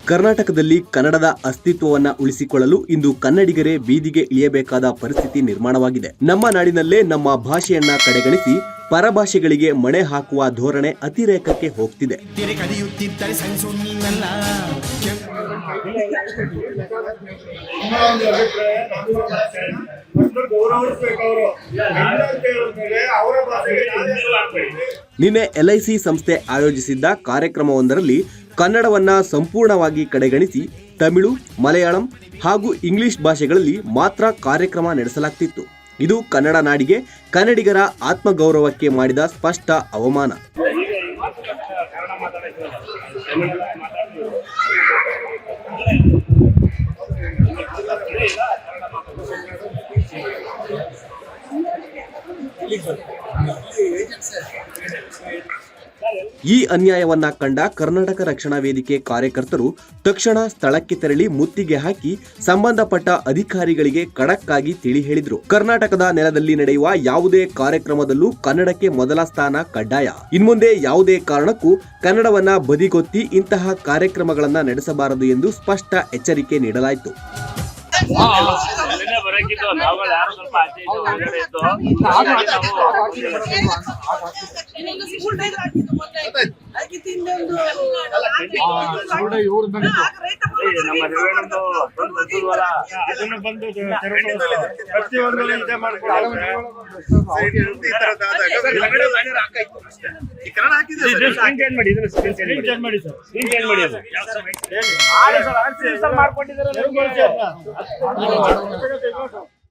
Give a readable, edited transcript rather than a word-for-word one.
ಕರ್ನಾಟಕದಲ್ಲಿ ಕನ್ನಡದ ಅಸ್ತಿತ್ವವನ್ನು ಉಳಿಸಿಕೊಳ್ಳಲು ಇಂದು ಕನ್ನಡಿಗರೇ ಬೀದಿಗೆ ಇಳಿಯಬೇಕಾದ ಪರಿಸ್ಥಿತಿ ನಿರ್ಮಾಣವಾಗಿದೆ. ನಮ್ಮ ನಾಡಿನಲ್ಲೇ ನಮ್ಮ ಭಾಷೆಯನ್ನ ಕಡೆಗಣಿಸಿ ಪರಭಾಷೆಗಳಿಗೆ ಮಣೆ ಹಾಕುವ ಧೋರಣೆ ಅತಿರೇಕಕ್ಕೆ ಹೋಗ್ತಿದೆ. ನಿನ್ನೆ LIC ಸಂಸ್ಥೆ ಆಯೋಜಿಸಿದ್ದ ಕಾರ್ಯಕ್ರಮವೊಂದರಲ್ಲಿ ಕನ್ನಡವನ್ನ ಸಂಪೂರ್ಣವಾಗಿ ಕಡೆಗಣಿಸಿ ತಮಿಳು, ಮಲಯಾಳಂ ಹಾಗೂ ಇಂಗ್ಲಿಷ್ ಭಾಷೆಗಳಲ್ಲಿ ಮಾತ್ರ ಕಾರ್ಯಕ್ರಮ ನಡೆಸಲಾಗ್ತಿತ್ತು. ಇದು ಕನ್ನಡ ನಾಡಿಗೆ, ಕನ್ನಡಿಗರ ಆತ್ಮಗೌರವಕ್ಕೆ ಮಾಡಿದ ಸ್ಪಷ್ಟ ಅವಮಾನ. ಈ ಅನ್ಯಾಯವನ್ನ ಕಂಡ ಕರ್ನಾಟಕ ರಕ್ಷಣಾ ವೇದಿಕೆ ಕಾರ್ಯಕರ್ತರು ತಕ್ಷಣ ಸ್ಥಳಕ್ಕೆ ತೆರಳಿ ಮುತ್ತಿಗೆ ಹಾಕಿ ಸಂಬಂಧಪಟ್ಟ ಅಧಿಕಾರಿಗಳಿಗೆ ಖಡಕ್ ಆಗಿ ತಿಳಿ ಹೇಳಿದ್ರು. ಕರ್ನಾಟಕದ ನೆಲದಲ್ಲಿ ನಡೆಯುವ ಯಾವುದೇ ಕಾರ್ಯಕ್ರಮದಲ್ಲೂ ಕನ್ನಡಕ್ಕೆ ಮೊದಲ ಸ್ಥಾನ ಕಡ್ಡಾಯ. ಇನ್ಮುಂದೆ ಯಾವುದೇ ಕಾರಣಕ್ಕೂ ಕನ್ನಡವನ್ನ ಬದಿಗೊತ್ತಿ ಇಂತಹ ಕಾರ್ಯಕ್ರಮಗಳನ್ನ ನಡೆಸಬಾರದು ಎಂದು ಸ್ಪಷ್ಟ ಎಚ್ಚರಿಕೆ ನೀಡಲಾಯಿತು. ಮಾಡ್ಕೊಂಡಿದ್ದಾರೆ.